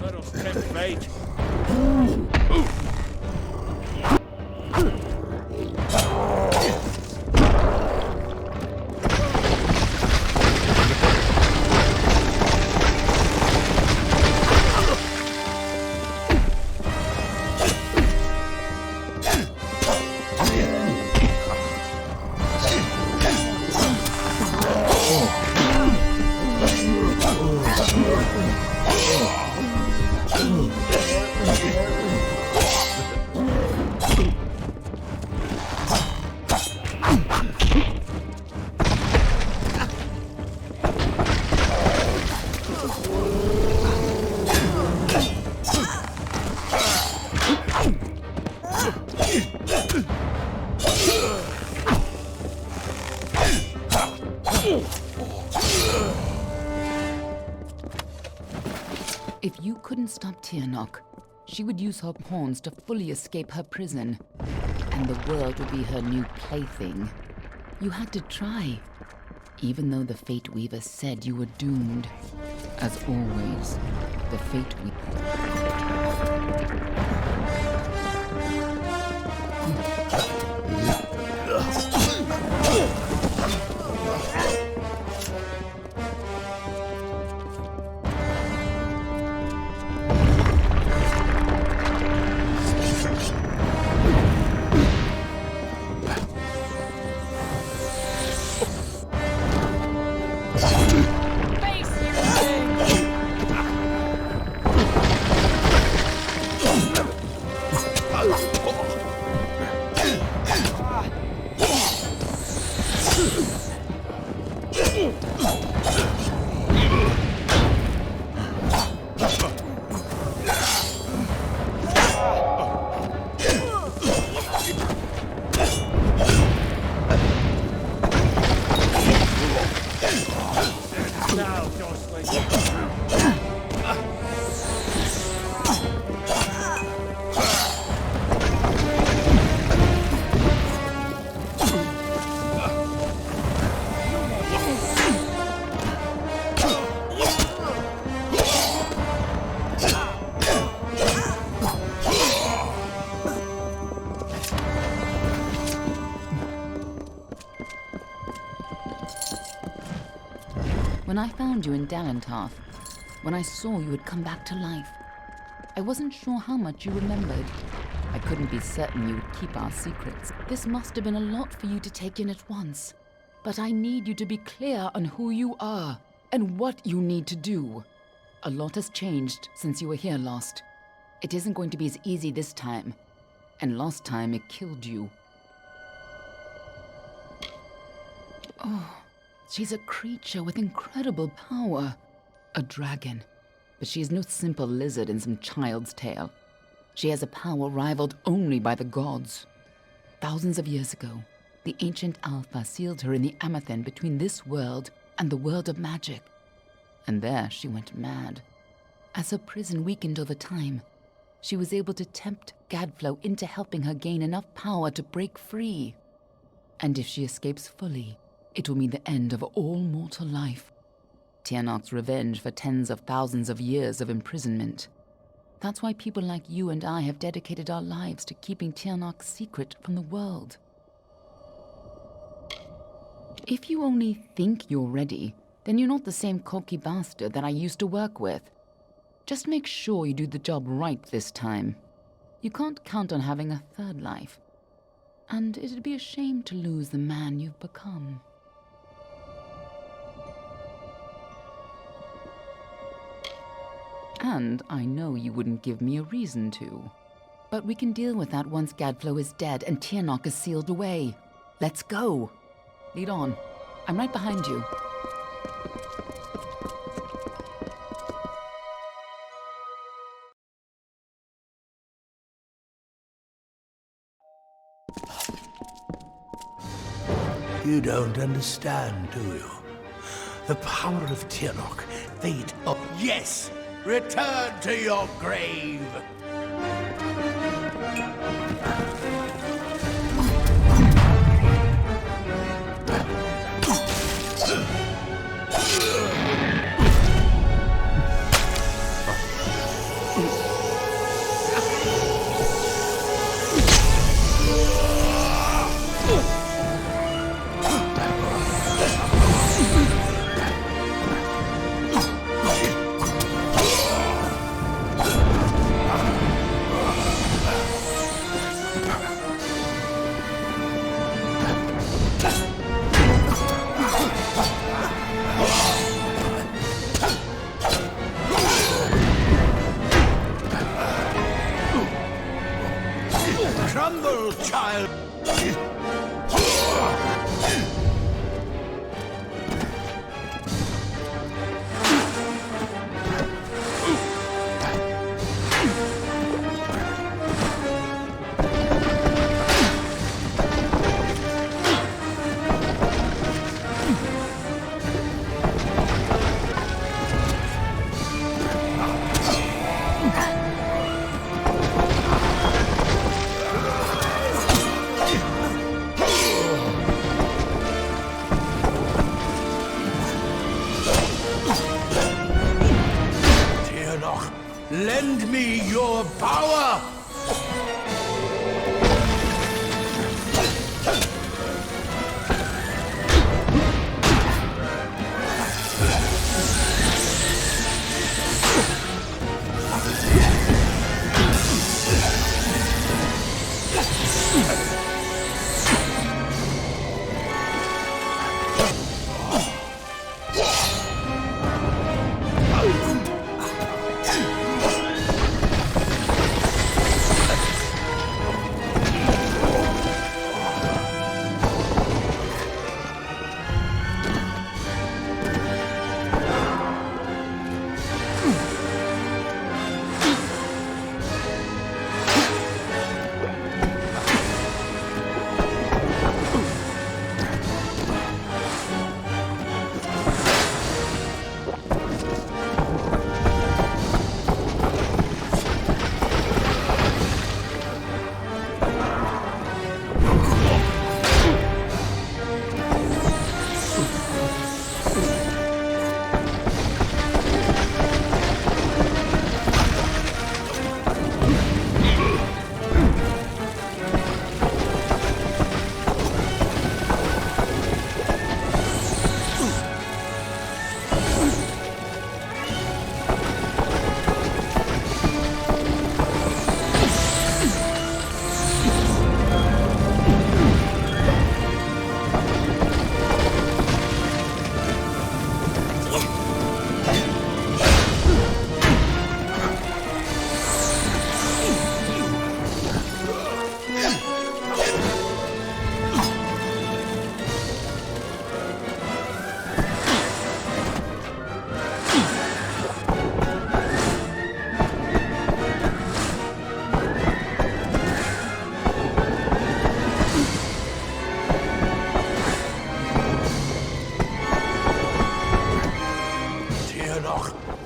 Let us tempt fate. If you couldn't stop Tirnoch, she would use her pawns to fully escape her prison, and the world would be her new plaything. You had to try, even though the Fate Weaver said you were doomed. As always, the Fate Now, Gosling. When I found you in Dalentarth, when I saw you had come back to life, I wasn't sure how much you remembered. I couldn't be certain you would keep our secrets. This must have been a lot for you to take in at once. But I need you to be clear on who you are and what you need to do. A lot has changed since you were here last. It isn't going to be as easy this time. And last time it killed you. Oh. She's a creature with incredible power. A dragon. But she is no simple lizard in some child's tale. She has a power rivaled only by the gods. Thousands of years ago, the ancient Alpha sealed her in the Amathen between this world and the world of magic. And there she went mad. As her prison weakened over time, she was able to tempt Gadflow into helping her gain enough power to break free. And if she escapes fully, it will mean the end of all mortal life. Tirnoch's revenge for tens of thousands of years of imprisonment. That's why people like you and I have dedicated our lives to keeping Tirnoch's secret from the world. If you only think you're ready, then you're not the same cocky bastard that I used to work with. Just make sure you do the job right this time. You can't count on having a third life. And it'd be a shame to lose the man you've become. And I know you wouldn't give me a reason to. But we can deal with that once Gadflow is dead and Tirnoch is sealed away. Let's go. Lead on. I'm right behind you. You don't understand, do you? The power of Tirnoch, fate of... Yes! Return to your grave! child! Lend me your power!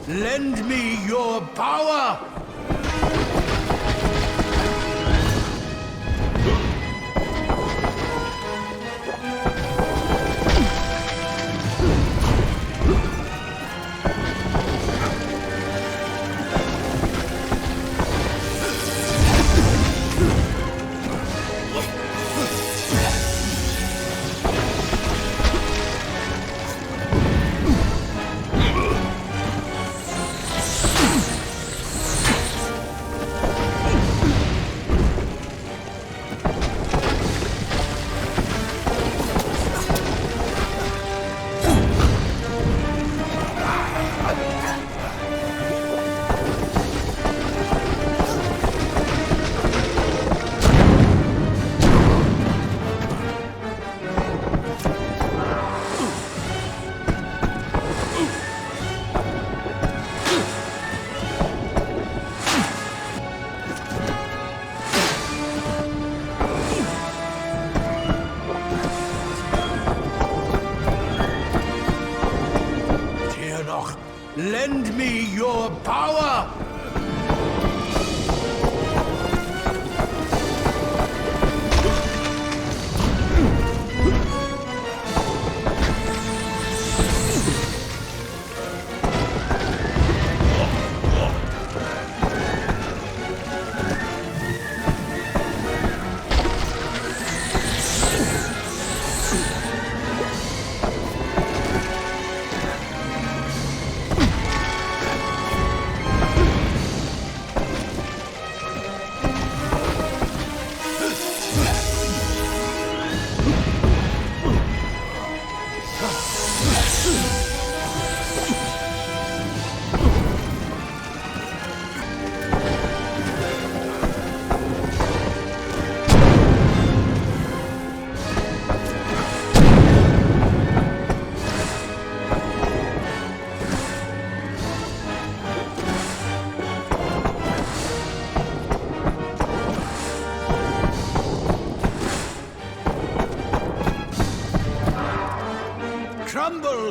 Lend me your power! Lend me your power!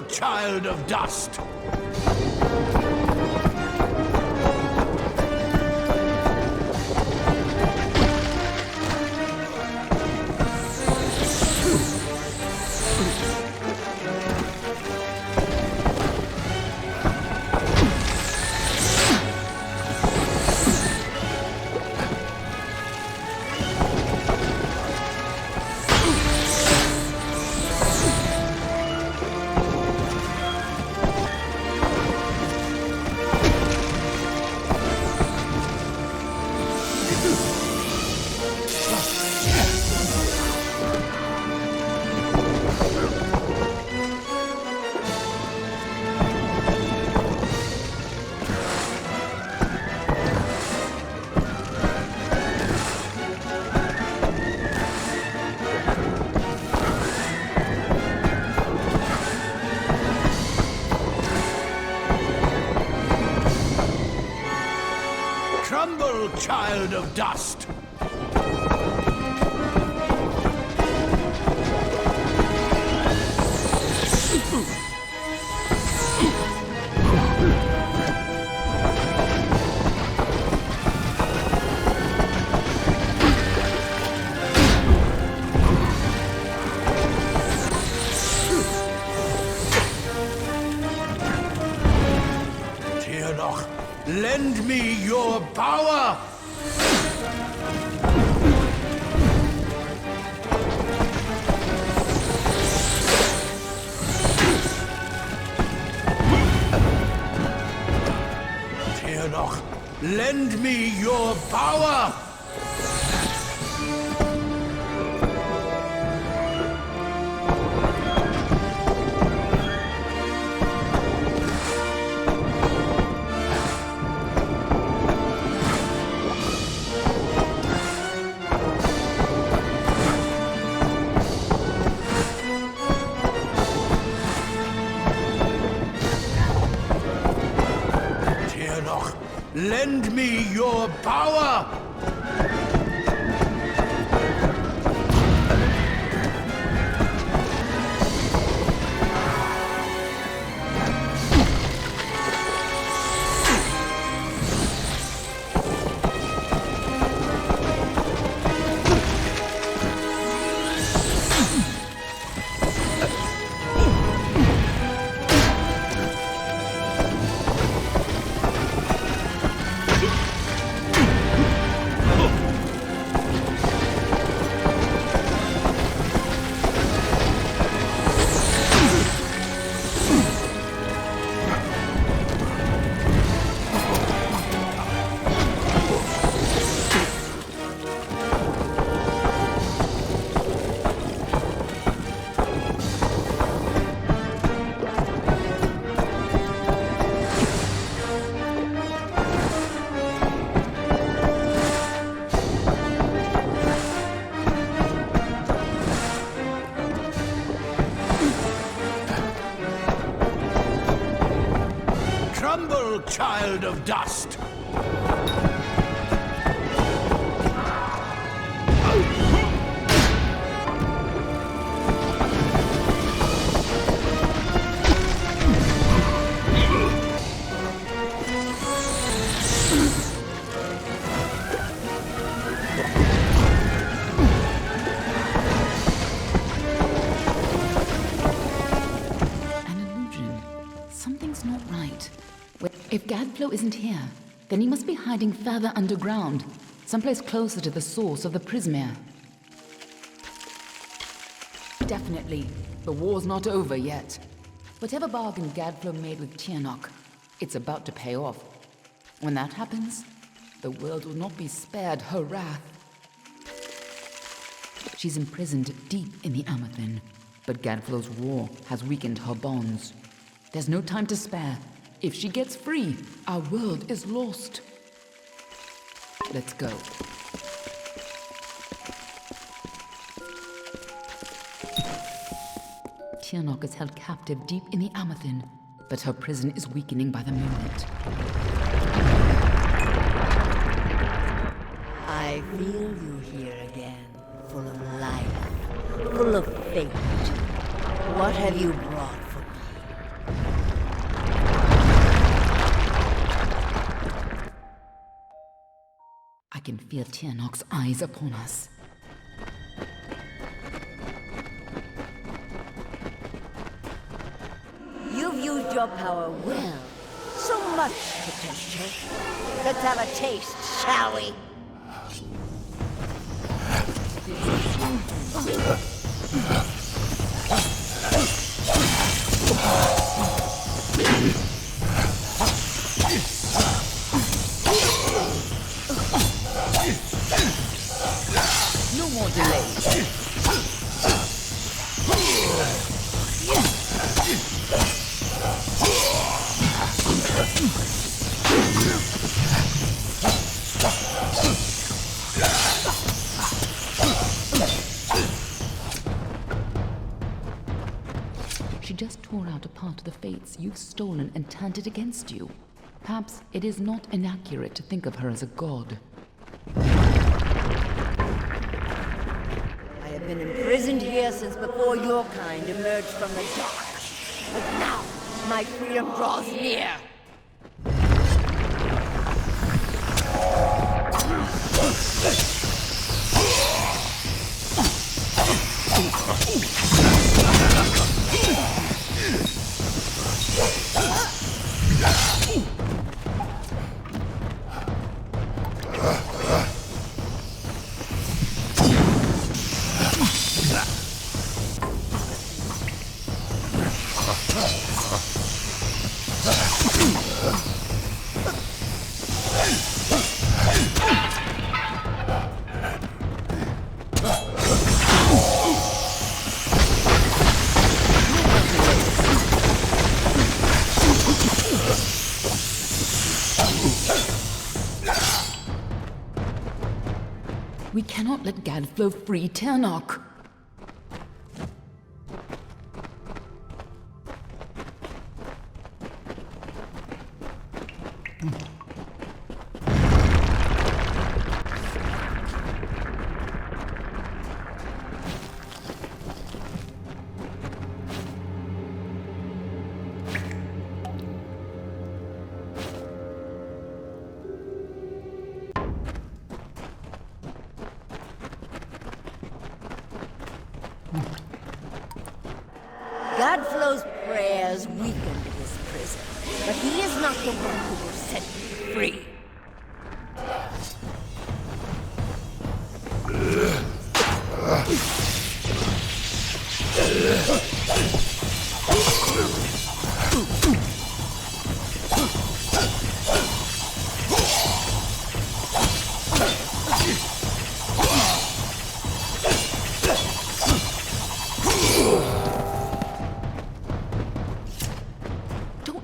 child of dust! Crumble, child of dust! Lend me your power! Tirnoch, lend me your power! Lend me your power! Crumble, child of dust! If Gadflow isn't here, then he must be hiding further underground, someplace closer to the source of the Prismere. Definitely, the war's not over yet. Whatever bargain Gadflow made with Tirnoch, it's about to pay off. When that happens, the world will not be spared her wrath. She's imprisoned deep in the Amathin, but Gadflow's war has weakened her bonds. There's no time to spare. If she gets free, our world is lost. Let's go. Tirnoch is held captive deep in the Amathin, but her prison is weakening by the moment. I feel you here again, full of life, full of fate. What have you brought for me? can feel Tianok's eyes upon us. You've used your power well. So much potential. Let's have a taste, shall we? No more delays. She just tore out a part of the fates you've stolen and turned it against you. Perhaps it is not inaccurate to think of her as a god. I have been imprisoned here since before your kind emerged from the dark. But now, my freedom draws near. We cannot let Gadflow free Tianok. Godflow's prayers weakened this prison, but he is not the one who will set me free.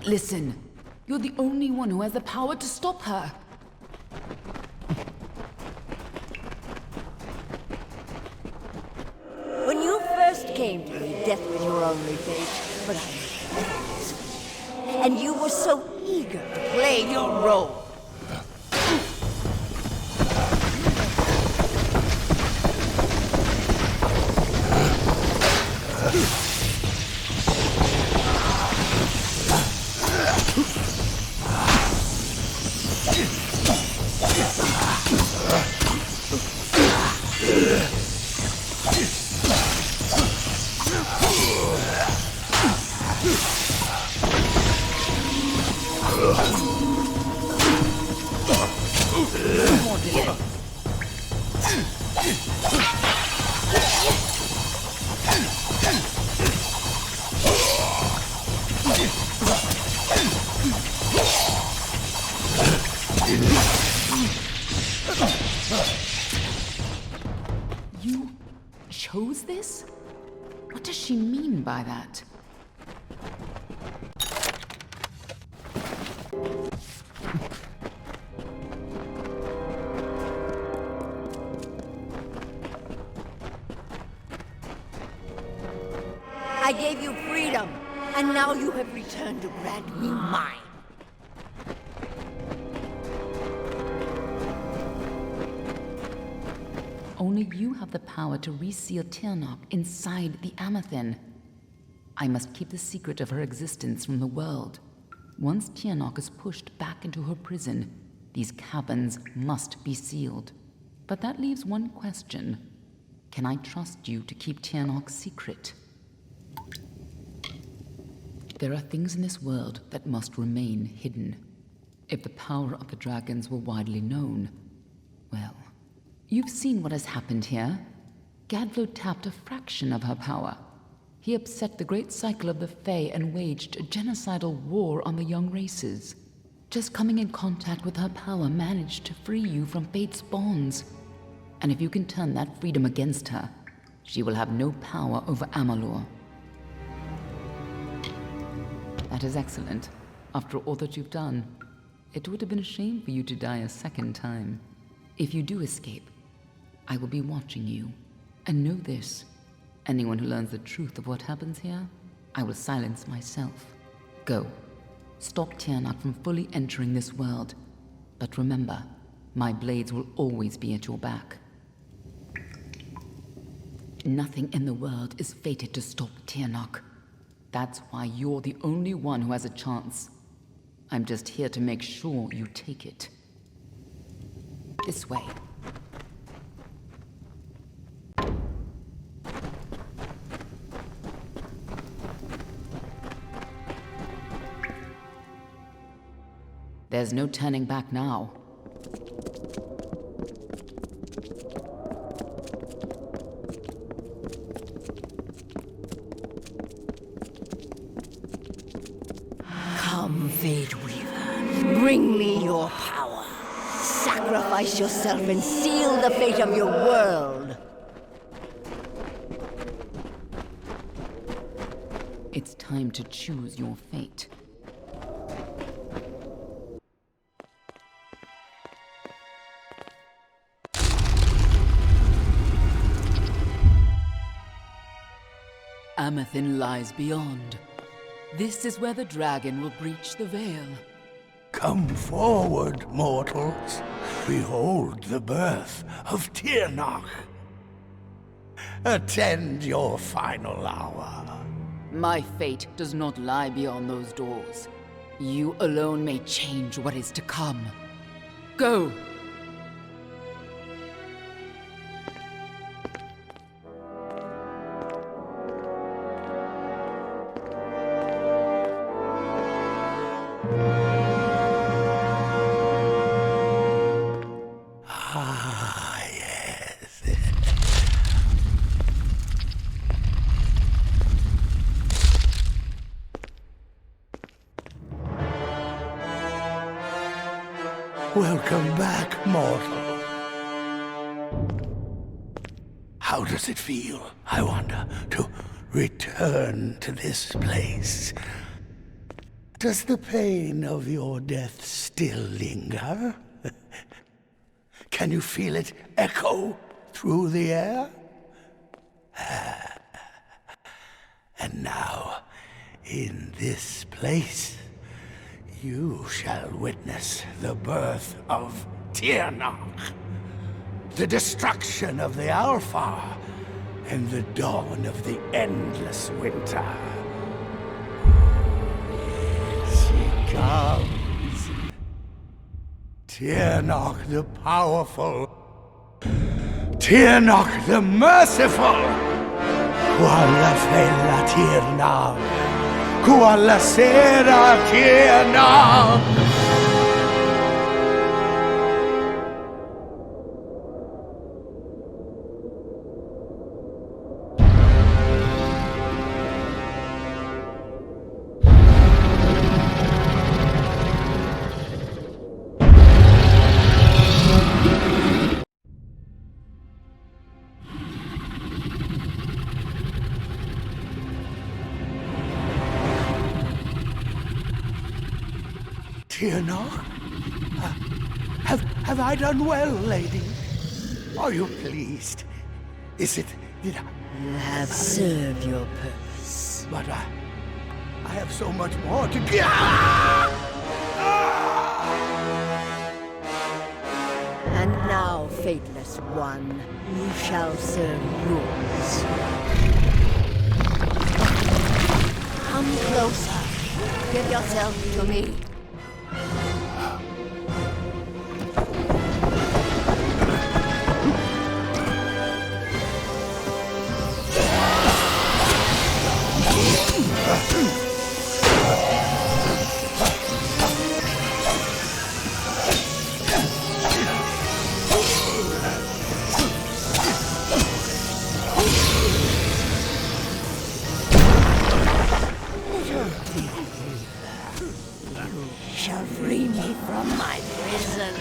Listen, you're the only one who has the power to stop her. When you first came to me, death was your only fate, but I refused. And you were so eager to play your role. You chose this? What does she mean by that? I gave you freedom, and now you have returned to grant me mine. Only you have the power to reseal Tianok inside the Amathen. I must keep the secret of her existence from the world. Once Tianok is pushed back into her prison, These caverns must be sealed. But that leaves one question. Can I trust you to keep Tiernok secret? There are things in this world that must remain hidden. If the power of the dragons were widely known, well, you've seen what has happened here. Gadflo tapped a fraction of her power. He upset the great cycle of the Fae and waged a genocidal war on the young races. Just coming in contact with her power managed to free you from fate's bonds. And if you can turn that freedom against her, she will have no power over Amalur. That is excellent. After all that you've done, it would have been a shame for you to die a second time. If you do escape, I will be watching you. And know this, anyone who learns the truth of what happens here, I will silence myself. Go. Stop Tiernok from fully entering this world. But remember, my blades will always be at your back. Nothing in the world is fated to stop Tiernok. That's why you're the only one who has a chance. I'm just here to make sure you take it. This way. There's no turning back now. Come, Fate Weaver. Bring me your power. Sacrifice yourself and seal the fate of your world. It's time to choose your fate. Amethin lies beyond. This is where the dragon will breach the veil. Come forward, mortals. Behold the birth of Tiernok. Attend your final hour. My fate does not lie beyond those doors. You alone may change what is to come. Go! Ah, yes. Welcome back, mortal. How does it feel, I wonder, to return to this place? Does the pain of your death still linger? Can you feel it echo through the air? And now, in this place, you shall witness the birth of Tiernok, the destruction of the Alpha, and the dawn of the endless winter. She comes. Tiernok the powerful. Tiernok the merciful. Qualla fella Tiernok. Qualla sera Tiernok. Tiernok? Have I done well, lady? Are you pleased? Is it... did I... You have served your purpose. But I have so much more to give. And now, Fateless One, you shall serve yours. Come closer. Give yourself to me. from my prison.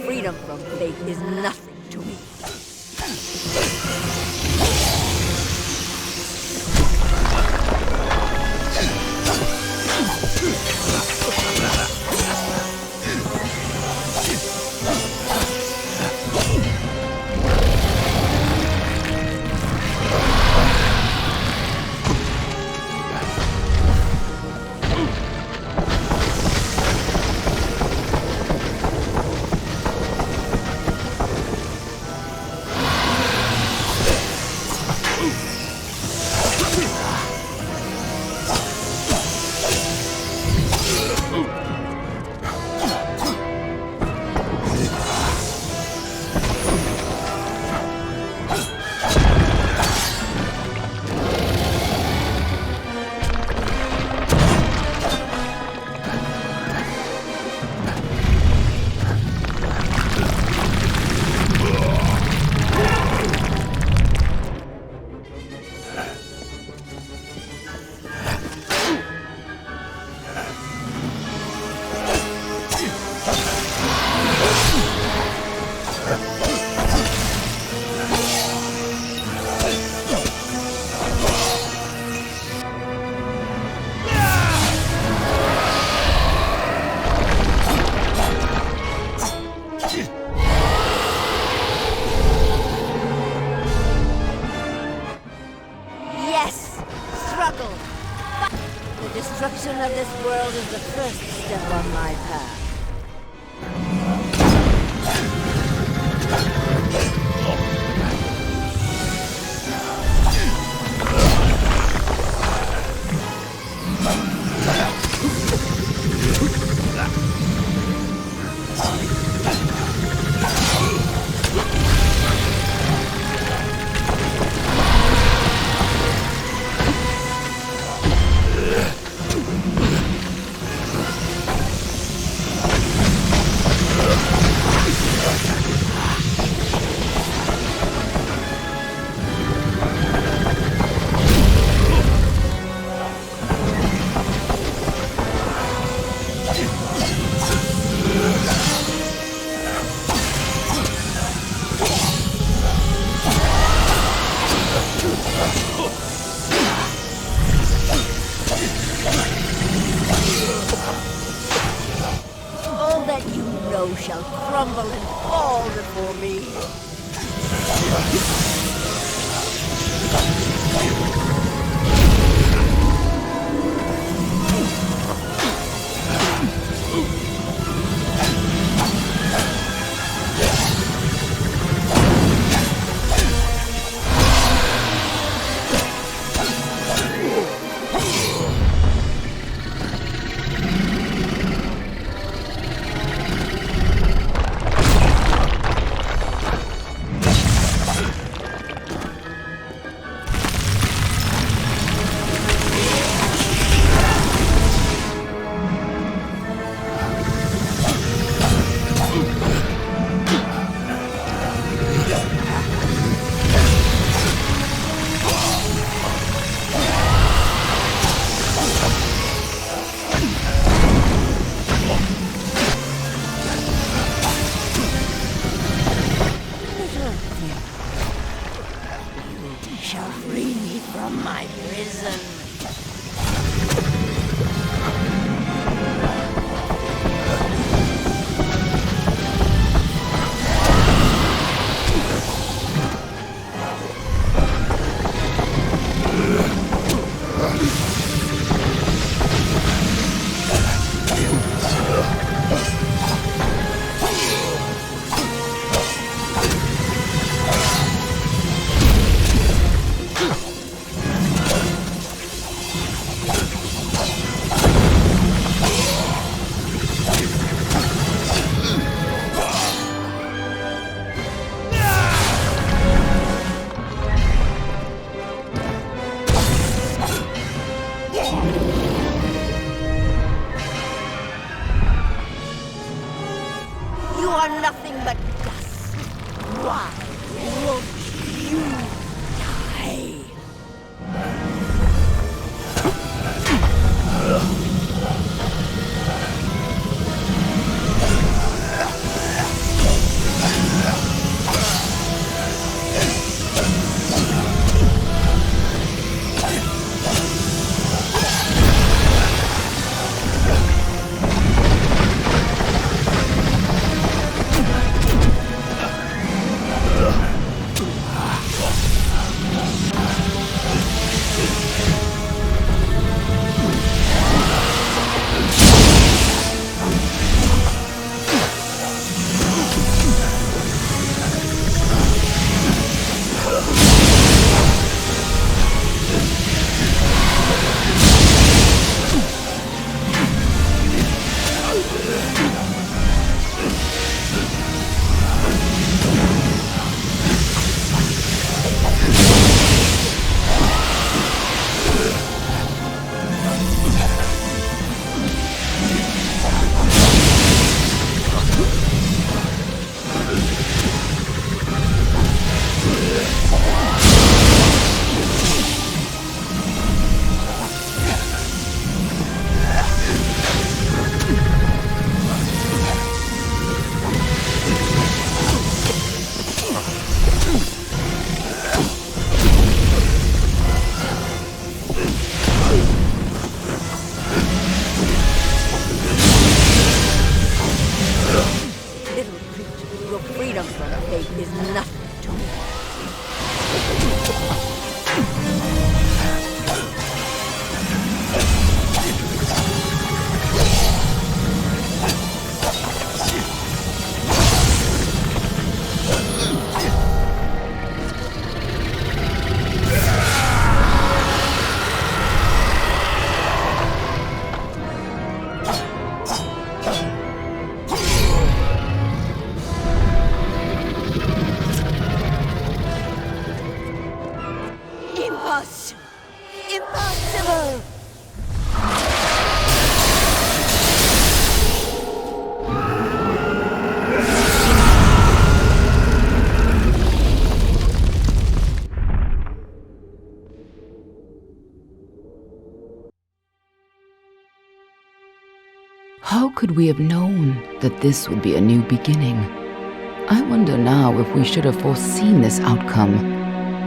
Freedom from fate is nothing to me. The destruction of this world is the first step on my path. All that you know shall crumble and fall before me. are nothing but dust. Why won't you die? Freedom from fate is nothing to me. Impossible! Impossible! How could we have known that this would be a new beginning? I wonder now if we should have foreseen this outcome.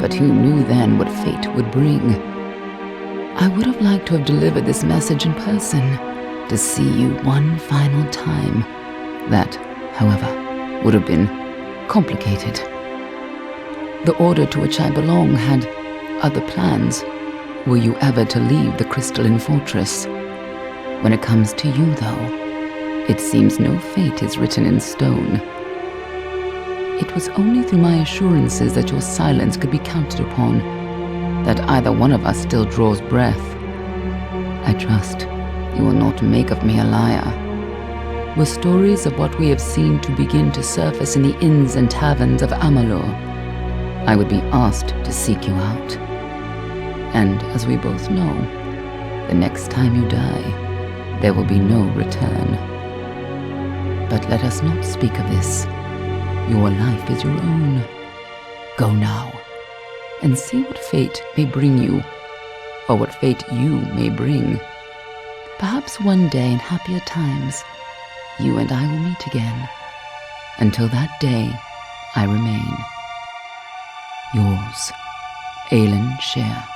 But who knew then what fate would bring? I would have liked to have delivered this message in person, to see you one final time. That, however, would have been complicated. The order to which I belong had other plans. Were you ever to leave the crystalline fortress? When it comes to you, though, it seems no fate is written in stone. It was only through my assurances that your silence could be counted upon that either one of us still draws breath. I trust you will not make of me a liar. Were stories of what we have seen to begin to surface in the inns and taverns of Amalur, I would be asked to seek you out. And as we both know, the next time you die, there will be no return. But let us not speak of this. Your life is your own. Go now, and see what fate may bring you, or what fate you may bring. Perhaps one day in happier times, you and I will meet again. Until that day, I remain yours, Aelin Share.